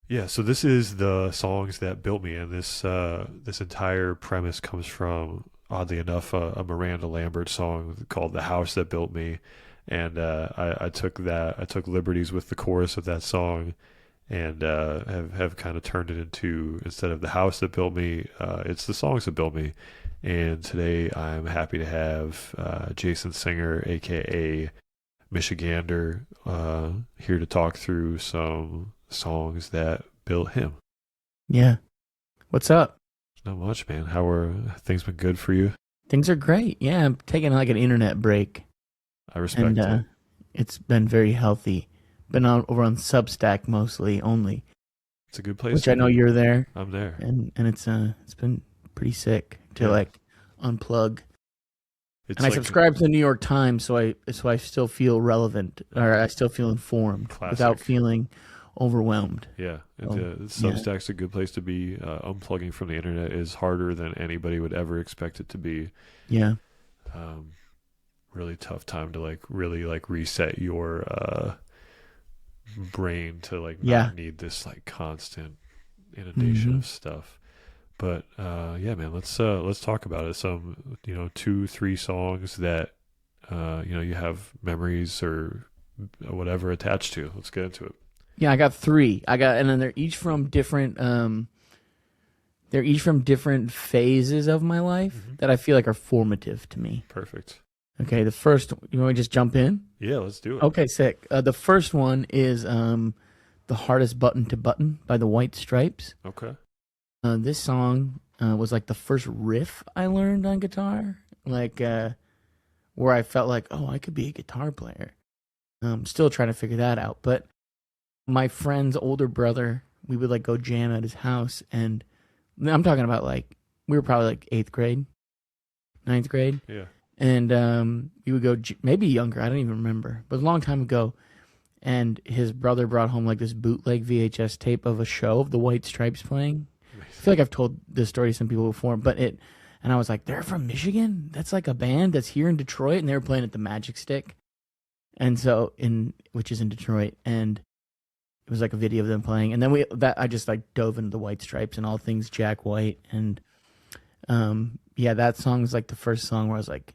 Yeah, so this is the songs that built me, and this entire premise comes from, oddly enough, a Miranda Lambert song called "The House That Built Me," and I took liberties with the chorus of that song, and have kind of turned it into, instead of the house that built me, it's the songs that built me. And today I'm happy to have Jason Singer, aka Michigander, here to talk through some songs that built him. Yeah. What's up? Not much, man. How are things been good for you? Things are great. Yeah, I'm taking like an internet break, I and respect it. it's been very healthy. Been over on Substack mostly only, It's a good place which to I know be. you're there, I'm there. and it's been pretty sick to Yeah. like unplug. And It's I like subscribe to the New York Times, so I still feel relevant, or I still feel informed without classic. feeling overwhelmed. Yeah. So, yeah, Substack's a good place to be. Unplugging from the internet is harder than anybody would ever expect it to be. yeah, Um, really tough time to like really like reset your brain to like yeah. not need this like constant inundation hmm of stuff. But yeah, man, let's talk about it. Some, two, three songs that you have memories or whatever attached to. Let's get into it. Yeah, I got three. And then they're each from different phases of my life Hmm. that I feel like are formative to me. Perfect. Okay, the first, you want to just jump in? Yeah, let's do it. Okay, sick. The first one is The Hardest Button to Button by the White Stripes. Okay. This song was like the first riff I learned on guitar, like where I felt like, oh, I could be a guitar player. Still trying to figure that out. But my friend's older brother, we would like go jam at his house, and I'm talking about like we were probably like eighth grade, ninth grade, Yeah. and we would go maybe younger. I don't even remember, but a long time ago. And his brother brought home like this bootleg VHS tape of a show of the White Stripes playing. I feel like I've told this story to some people before, and I was like, they're from Michigan? That's like a band that's here in Detroit, and they were playing at the Magic Stick, and so which is in Detroit, and it was like a video of them playing, and then I just like dove into the White Stripes and all things Jack White, and yeah, that song was like the first song where I was like,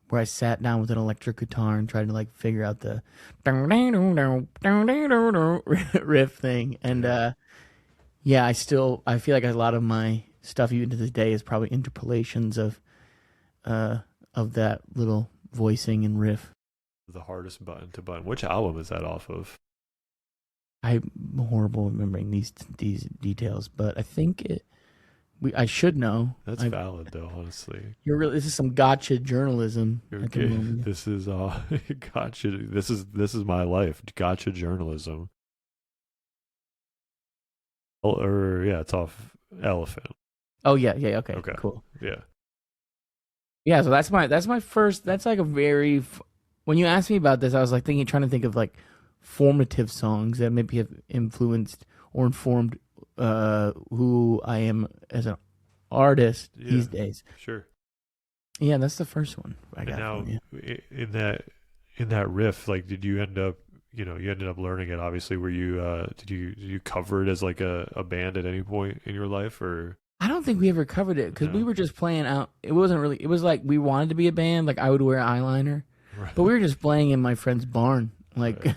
where I sat down with an electric guitar and tried to like figure out the riff thing, and Yeah. yeah, I feel like a lot of my stuff even to this day is probably interpolations of that little voicing and riff. The hardest button to button. Which album is that off of? I'm horrible at remembering these details, but I think I should know. That's valid though, honestly. This is some gotcha journalism at the Okay, moment. this is gotcha. This is my life. Gotcha journalism. Or yeah, it's off Elephant. Oh yeah, yeah, okay, Okay. cool. Yeah. Yeah, so that's my first. That's like a very. When you asked me about this, I was like trying to think of like formative songs that maybe have influenced or informed who I am as an artist Yeah. these days. Sure. Yeah, that's the first one I And got now from you. in that riff, like, did you end up, you ended up learning it? Obviously, were you did you cover it as like a band at any point in your life, or I don't think we ever covered it because we no? were just playing out. It wasn't really. It was like we wanted to be a band. Like I would wear eyeliner, Right. but we were just playing in my friend's barn, like Right.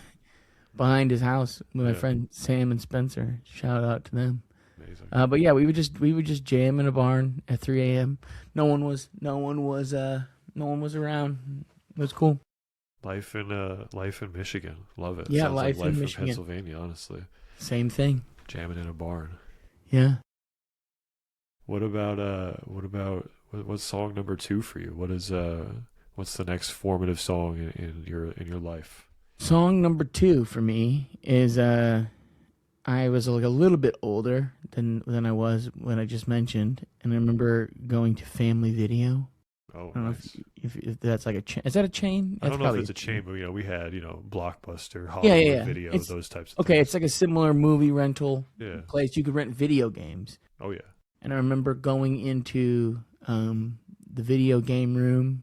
behind his house with my Yeah. friend Sam and Spencer. Shout out to them. Amazing. But yeah, we would just jam in a barn at 3 a.m. No one was around. It was cool. Life in Michigan. Love it. Yeah, Sounds like life in life in Michigan. Pennsylvania, honestly. Same thing. Jamming in a barn. Yeah. What's song number two for you? What's the next formative song in your life? Song number 2 for me is I was like a little bit older than I was when I just mentioned, and I remember going to Family Video. Oh, I don't know nice. if that's like a chain. Is that a chain? I That's don't know if probably it's a chain, but we had Blockbuster, Yeah, Hollywood yeah, yeah. Video, It's those types of okay. things. It's like a similar movie rental Yeah. place. You could rent video games, Oh yeah. and I remember going into the video game room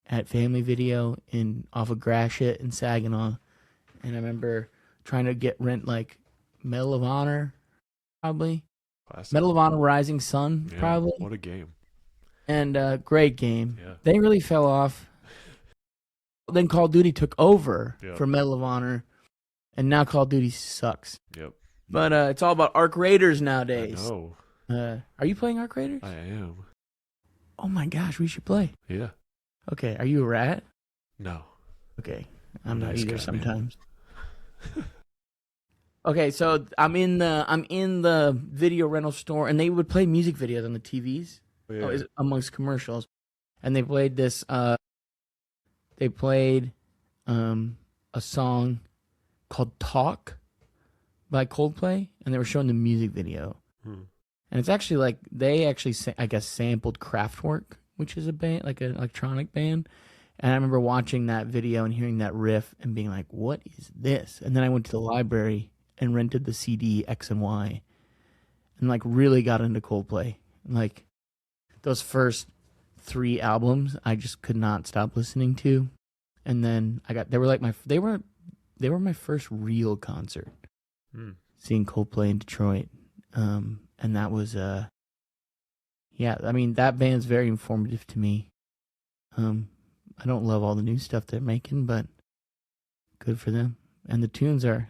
at Family Video in off of Gratiot in Saginaw, and I remember trying to rent like Medal of Honor, probably. Classic. Medal of Honor Rising Sun, Yeah, probably. what a game. And great game. Yeah. They really fell off. Then Call of Duty took over Yep. for Medal of Honor, and now Call of Duty sucks. Yep. But it's all about Arc Raiders I nowadays. know. Are you playing Arc Raiders? I am. Oh my gosh, we should play. Yeah. Okay, are you a rat? No. Okay, I'm not Nice either guy, sometimes. Okay, so I'm in the video rental store, and they would play music videos on the TVs Yeah. amongst commercials, and they played this. They played a song called "Talk" by Coldplay, and they were showing the music video. And it's actually like they actually, I guess, sampled Kraftwerk, which is a band, like an electronic band. And I remember watching that video and hearing that riff and being like, "What is this?" And then I went to the library and rented the CD X and Y, and like really got into Coldplay. And like those first 3 albums, I just could not stop listening to. And then they were my first real concert. Seeing Coldplay in Detroit. And that was yeah, I mean that band's very informative to me. I don't love all the new stuff they're making, but good for them. And the tunes are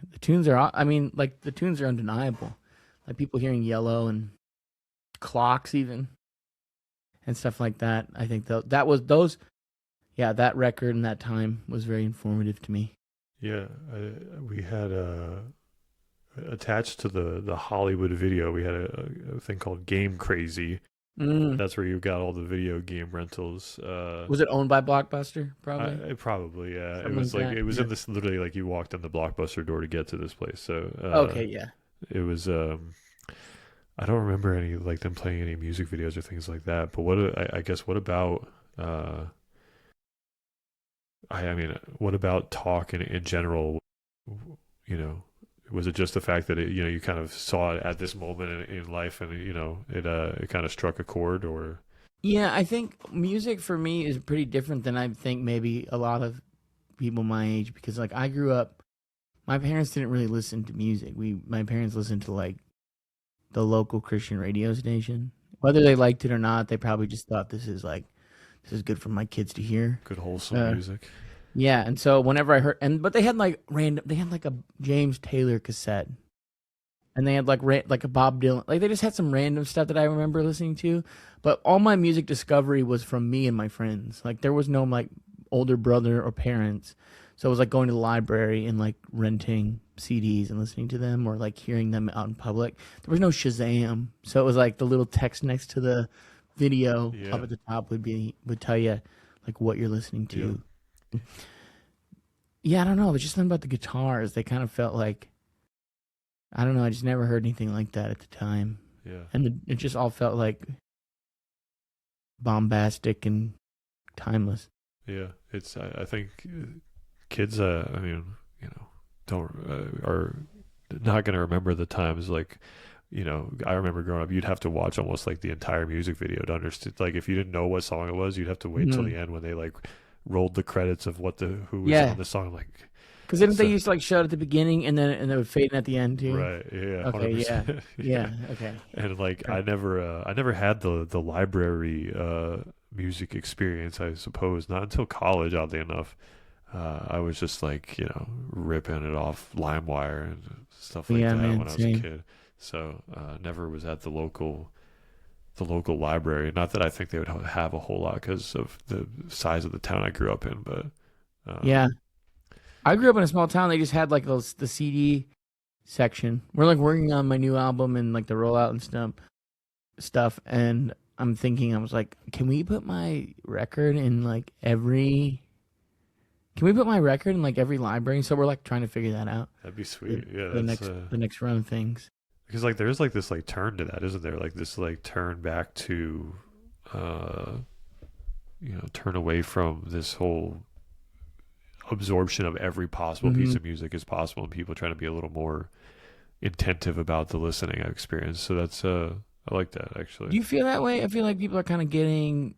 I mean, like the tunes are undeniable. Like people hearing Yellow and Clocks even and stuff like that. I think that record and that time was very informative to me. Yeah, we had attached to the Hollywood video, we had a thing called Game Crazy. That's where you got all the video game rentals. Was it owned by Blockbuster? Probably. Probably, yeah. Something It was like that, it was yeah. in this literally like you walked in the Blockbuster door to get to this place. So Okay, yeah. it was. I don't remember any like them playing any music videos or things like that. But I guess what about? I mean, what about Talk in general? You know, was it just the fact that you kind of saw it at this moment in life, and it kind of struck a chord, or? Yeah, I think music for me is pretty different than I think maybe a lot of people my age, because like I grew up, my parents didn't really listen to music. My parents listened to like the local Christian radio station. Whether they liked it or not, they probably just thought this is good for my kids to hear. Good wholesome music. Yeah, and so whenever I heard, but they had like a James Taylor cassette, and they had like a Bob Dylan, like they just had some random stuff that I remember listening to. But all my music discovery was from me and my friends. Like there was no like older brother or parents, so it was like going to the library and like renting CDs and listening to them, or like hearing them out in public. There was no Shazam, so it was like the little text next to the video up at the top would tell you like what you're listening to. Yeah, I don't know. It was just something about the guitars. They kind of felt like, I don't know. I just never heard anything like that at the time. Yeah, and it just all felt like bombastic and timeless. Yeah, it's. I think kids. I mean, don't are not going to remember the times like. I remember growing up, you'd have to watch almost like the entire music video to understand. Like, if you didn't know what song it was, you'd have to wait till the end when they like rolled the credits of who was on the song. Like, because didn't they used to like show it at the beginning and then it would fade in at the end too? Right. Yeah. Okay. 100%. Yeah. Okay. And like, I never had the library music experience. I suppose not until college. Oddly enough, I was just like ripping it off LimeWire and stuff like that when I was a kid. So never was at the local library. Not that I think they would have a whole lot because of the size of the town I grew up in, but yeah, I grew up in a small town. They just had like the CD section. We're like working on my new album and like the rollout and stuff. And I'm thinking, I was like, can we put my record in like every library? So we're like trying to figure that out. That'd be sweet. The next run of things. Because like there's like this like turn to that, isn't there? Like this like turn back to, turn away from this whole absorption of every possible piece of music as possible, and people trying to be a little more attentive about the listening experience. So that's I like that actually. Do you feel that way? I feel like people are kind of getting.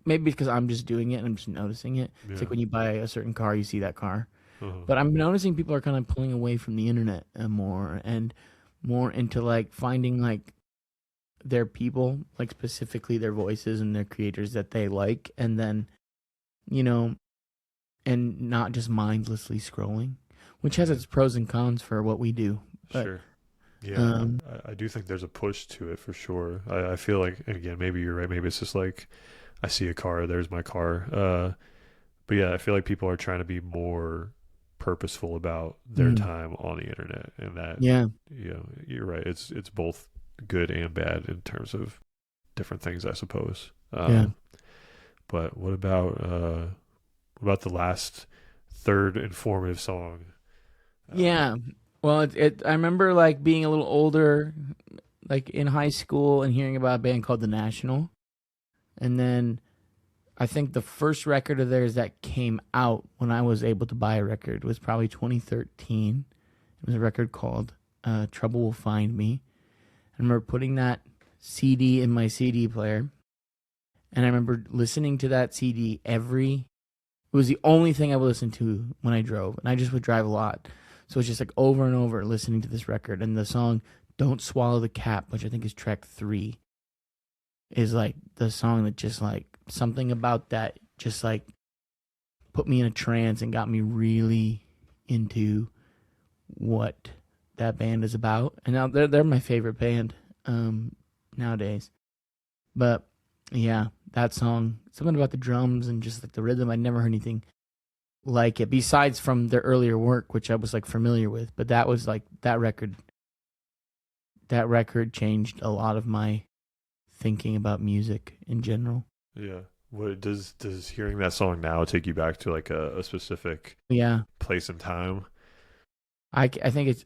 Maybe because I'm just doing it and I'm just noticing it. It's like when you buy a certain car, you see that car. Uh-huh. But I'm noticing people are kind of pulling away from the internet more and more into like finding like their people, like specifically their voices and their creators that they like, and then, you know, and not just mindlessly scrolling, which has its pros and cons for what we do. But Sure. Yeah, um, I do think there's a push to it for sure. I feel like, and again, maybe you're right. Maybe it's just like I see a car, there's my car. But yeah, I feel like people are trying to be more purposeful about their mm, time on the internet, and that, yeah, you know, you're right. It's both good and bad in terms of different things, I suppose. yeah, But what about the last third informative song? Uh, yeah. Well, I remember like being a little older, like in high school, and hearing about a band called The National, and then I think the first record of theirs that came out when I was able to buy a record was probably 2013. It was a record called Trouble Will Find Me. I remember putting that CD in my CD player, and I remember listening to that CD it was the only thing I would listen to when I drove, and I just would drive a lot. So it's just like over and over listening to this record, and the song Don't Swallow the Cap, which I think is track 3, is like the song that just like something about that just like put me in a trance and got me really into what that band is about. And now they're my favorite band nowadays. But yeah, that song, something about the drums and just like the rhythm, I never heard anything like it besides from their earlier work, which I was like familiar with. But that was like that record changed a lot of my thinking about music in general. yeah. What does hearing that song now take you back to like a specific Yeah, place and time? I think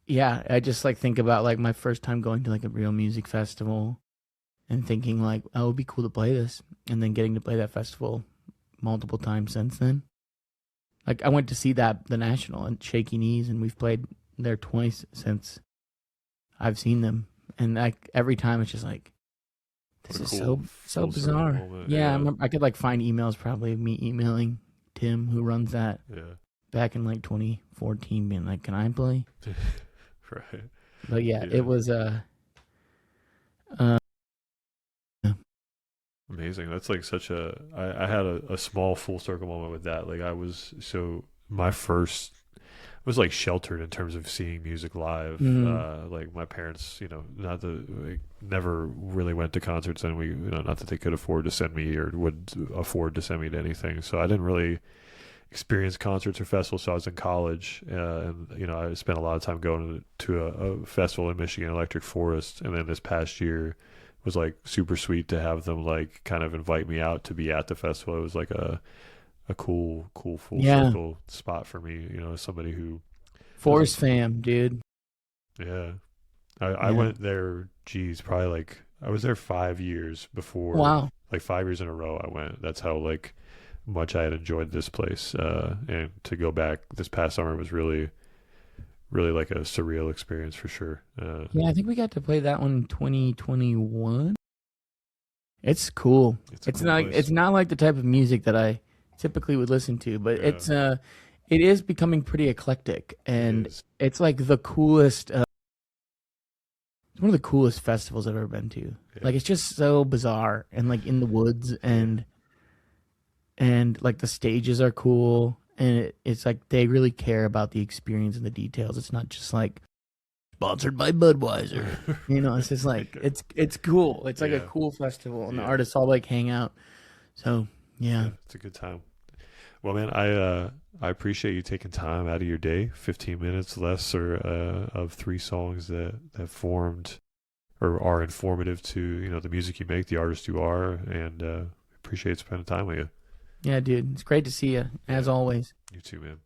yeah, I just like think about like my first time going to like a real music festival and thinking like, oh, it would be cool to play this, and then getting to play that festival multiple times since then. Like I went to see the National and Shaky Knees, and we've played there twice since I've seen them, and like every time it's just like, this What a is cool so full circle bizarre. moment. Yeah, Yeah, I could like find emails probably of me emailing Tim, who runs that, yeah. back in like 2014, being like, "Can I play?" Right. But yeah, Yeah. it was uh Amazing. That's like such a. I had a small full circle moment with that. Like I was so my first was like sheltered in terms of seeing music live. mm, Like my parents, you know, not the like, never really went to concerts, and we, you know, not that they could afford to send me or would afford to send me to anything. So I didn't really experience concerts or festivals. So I was in college, and you know, I spent a lot of time going to a festival in Michigan, Electric Forest, and then this past year was like super sweet to have them like kind of invite me out to be at the festival. It was like a cool full yeah, circle spot for me, you know, as somebody who doesn't. Force fam, dude. Yeah, I Yeah. went there, geez, probably like I was there 5 years before, Wow. like 5 years in a row I went. That's how like much I had enjoyed this place, and to go back this past summer was really like a surreal experience for sure. Yeah, I think we got to play that one in 2021. It's cool. It's a cool It's place. not like the type of music that I typically would listen to, but Yeah, it is becoming pretty eclectic, it and is. it's like the coolest it's one of the coolest festivals I've ever been to. Yeah, Like it's just so bizarre and like in the woods, yeah, and like the stages are cool, and it's like they really care about the experience and the details. It's not just like sponsored by Budweiser. You know, it's just like it's cool. It's like a yeah, cool festival, and the yeah, artists all like hang out. So yeah, yeah. It's a good time. Well, man, I appreciate you taking time out of your day, 15 minutes less, or of 3 songs that formed or are informative to, you know, the music you make, the artist you are, and appreciate spending time with you. yeah, dude, it's great to see you as Yeah, always. you too, man.